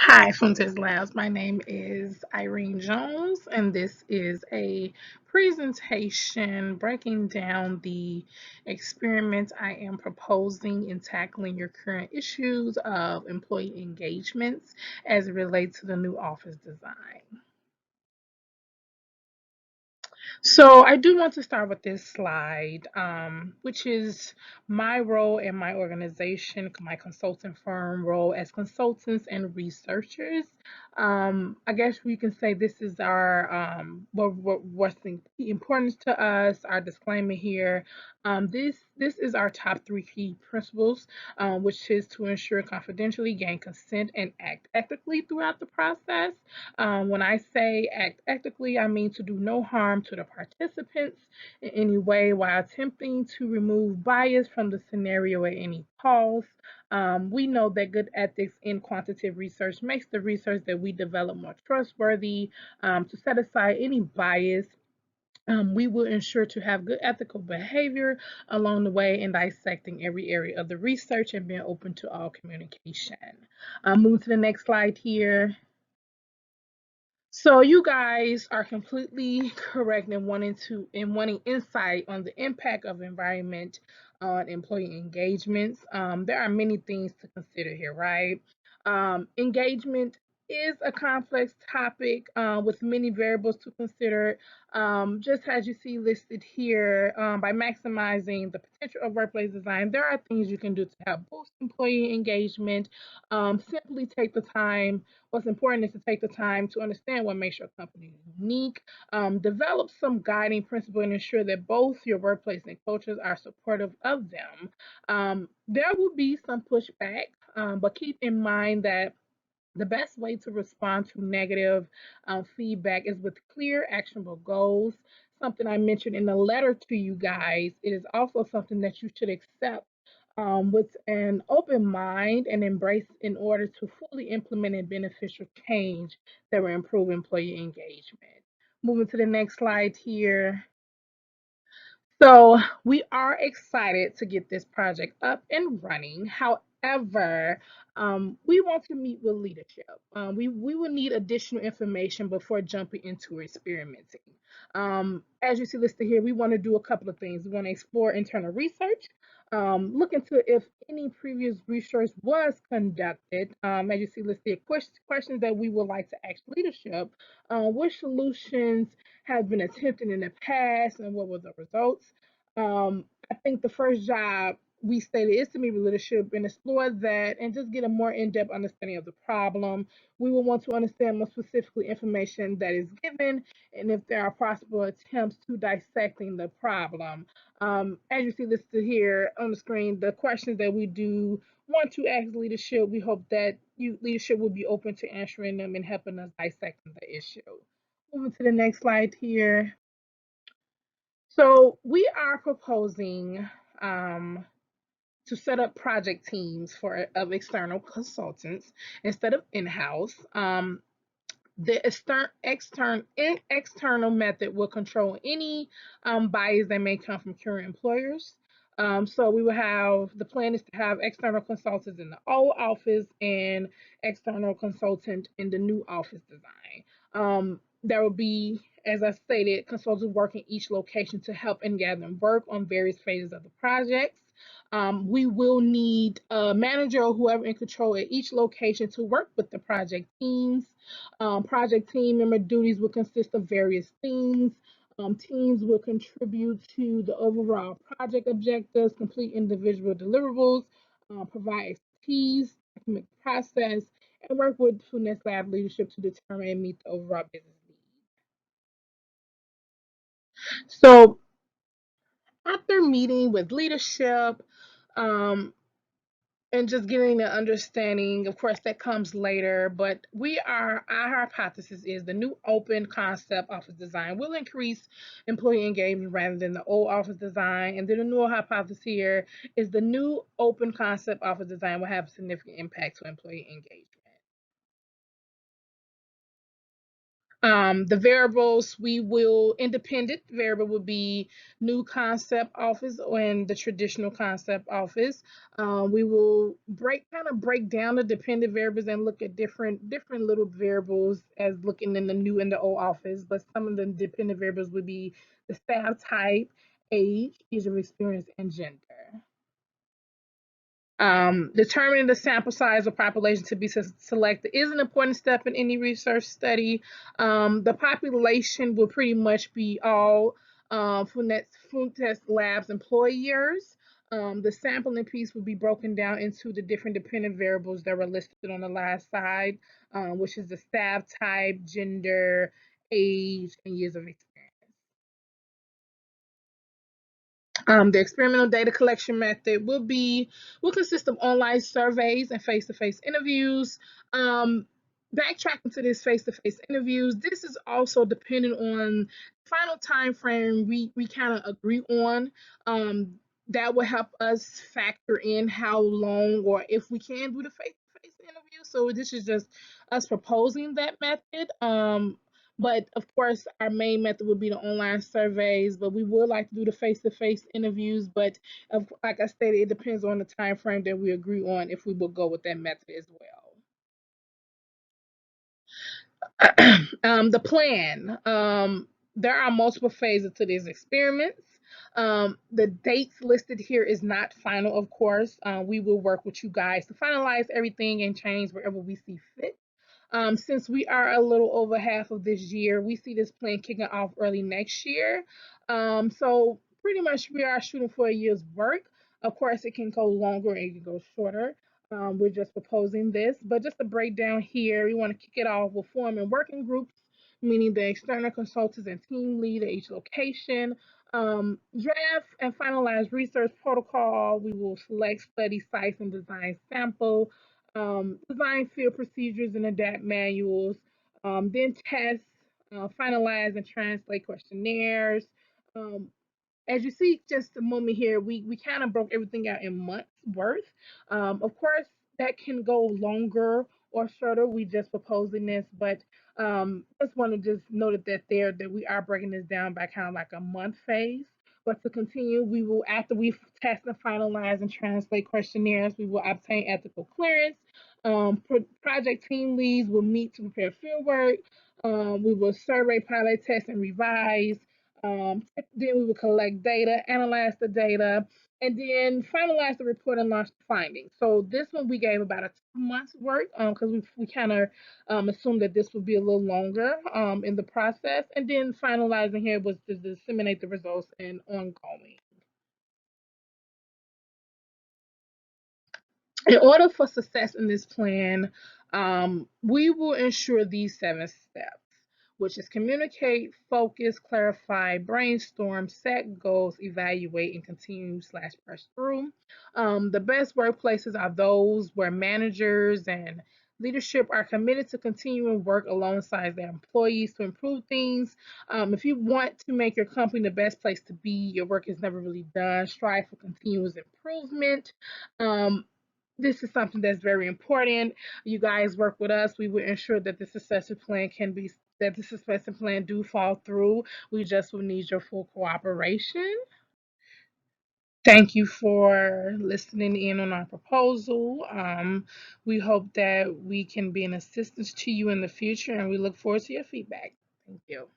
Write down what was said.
Hi, Fuentes Labs. My name is Irene Jones, and this is a presentation breaking down the experiment I am proposing in tackling your current issues of employee engagements as it relates to the new office design. So I do want to start with this slide, which is my role in my organization, my consulting firm role as consultants and researchers. I guess we can say this is our what's the importance to us. Our disclaimer here. This is our top three key principles, which is to ensure confidentially, gain consent, and act ethically throughout the process. When I say act ethically, I mean to do no harm to the participants in any way while attempting to remove bias from the scenario at any cost. We know that good ethics in quantitative research makes the research that we develop more trustworthy. To set aside any bias, we will ensure to have good ethical behavior along the way in dissecting every area of the research and being open to all communication. Move to the next slide here. So you guys are completely correct in wanting insight on the impact of environment on employee engagements. There are many things to consider here, right? Engagement is a complex topic with many variables to consider. Just as you see listed here, by maximizing the potential of workplace design, there are things you can do to help boost employee engagement. Simply take the time. What's important is to take the time to understand what makes your company unique, develop some guiding principle, and ensure that both your workplace and cultures are supportive of them. There will be some pushback, but keep in mind that the best way to respond to negative feedback is with clear, actionable goals. Something I mentioned in the letter to you guys. It is also something that you should accept with an open mind and embrace in order to fully implement a beneficial change that will improve employee engagement. Moving to the next slide here. So we are excited to get this project up and running. However, we want to meet with leadership. We will need additional information before jumping into experimenting. As you see listed here, we want to do a couple of things. We want to explore internal research, look into if any previous research was conducted. As you see listed, questions that we would like to ask leadership. Which solutions have been attempted in the past and what were the results? I think the first job we stated is to meet with leadership and explore that and just get a more in-depth understanding of the problem. We will want to understand more specifically information that is given and if there are possible attempts to dissecting the problem. As you see listed here on the screen, the questions that we do want to ask leadership, we hope that you leadership will be open to answering them and helping us dissecting the issue. Moving to the next slide here. So we are proposing to set up project teams for of external consultants instead of in-house. The external method will control any bias that may come from current employers. So we will have the plan is to have external consultants in the old office and external consultant in the new office design. There will be, as I stated, consultants working each location to help and gather and work on various phases of the projects. We will need a manager or whoever in control at each location to work with the project teams. Project team member duties will consist of various things. Teams will contribute to the overall project objectives, complete individual deliverables, provide expertise, document the process, and work with Funes Lab leadership to determine and meet the overall business needs. So after meeting with leadership, um, and just getting the understanding, of course, that comes later. But our hypothesis is the new open concept office design will increase employee engagement rather than the old office design. And then the new hypothesis here is the new open concept office design will have significant impact to employee engagement. The variables we will independent variable will be new concept office and the traditional concept office. We will break down the dependent variables and look at different little variables as looking in the new and the old office. But some of the dependent variables would be the staff type, age, years of experience, and gender. Determining the sample size of population to be selected is an important step in any research study. The population will pretty much be all food test labs employers. The sampling piece will be broken down into the different dependent variables that were listed on the last slide, which is the staff type, gender, age, and years of experience. The experimental data collection method will consist of online surveys and face-to-face interviews. Um, Backtracking to this face-to-face interviews, this is also dependent on final time frame we kind of agree on. Um, that will help us factor in how long or if we can do the face-to-face interview. So this is just us proposing that method. But of course, our main method would be the online surveys, but we would like to do the face-to-face interviews. But like I stated, it depends on the time frame that we agree on if we will go with that method as well. The plan. There are multiple phases to these experiments. The dates listed here is not final, of course. We will work with you guys to finalize everything and change wherever we see fit. Since we are a little over half of this year, we see this plan kicking off early next year. So pretty much we are shooting for a year's work. Of course, it can go longer and it can go shorter. We're just proposing this, but just to break down here, we want to kick it off with forming working groups, meaning the external consultants and team lead at each location. Draft and finalize research protocol. We will select study sites and design sample, design field procedures and adapt manuals, then test, finalize and translate questionnaires. Um, as you see just a moment here, we kind of broke everything out in months worth. Of course, that can go longer or shorter. We just proposing this, but just want to just note that there that we are breaking this down by kind of like a month phase. But to continue, we will after we test and finalize and translate questionnaires, we will obtain ethical clearance. Project team leads will meet to prepare fieldwork. We will survey, pilot, test, and revise. Then we will collect data, analyze the data, and then finalize the report and launch the findings. So this one we gave about a 2 months work because we kind of assumed that this would be a little longer in the process. And then finalizing here was to disseminate the results and ongoing. In order for success in this plan, we will ensure these 7 steps, which is communicate, focus, clarify, brainstorm, set goals, evaluate, and continue/push through. The best workplaces are those where managers and leadership are committed to continuing work alongside their employees to improve things. If you want to make your company the best place to be, your work is never really done. Strive for continuous improvement. Um, this is something that's very important. You guys work with us. We will ensure that the successor plan can be that the successor plan do fall through. We just will need your full cooperation. Thank you for listening in on our proposal. We hope that we can be an assistance to you in the future, and we look forward to your feedback. Thank you.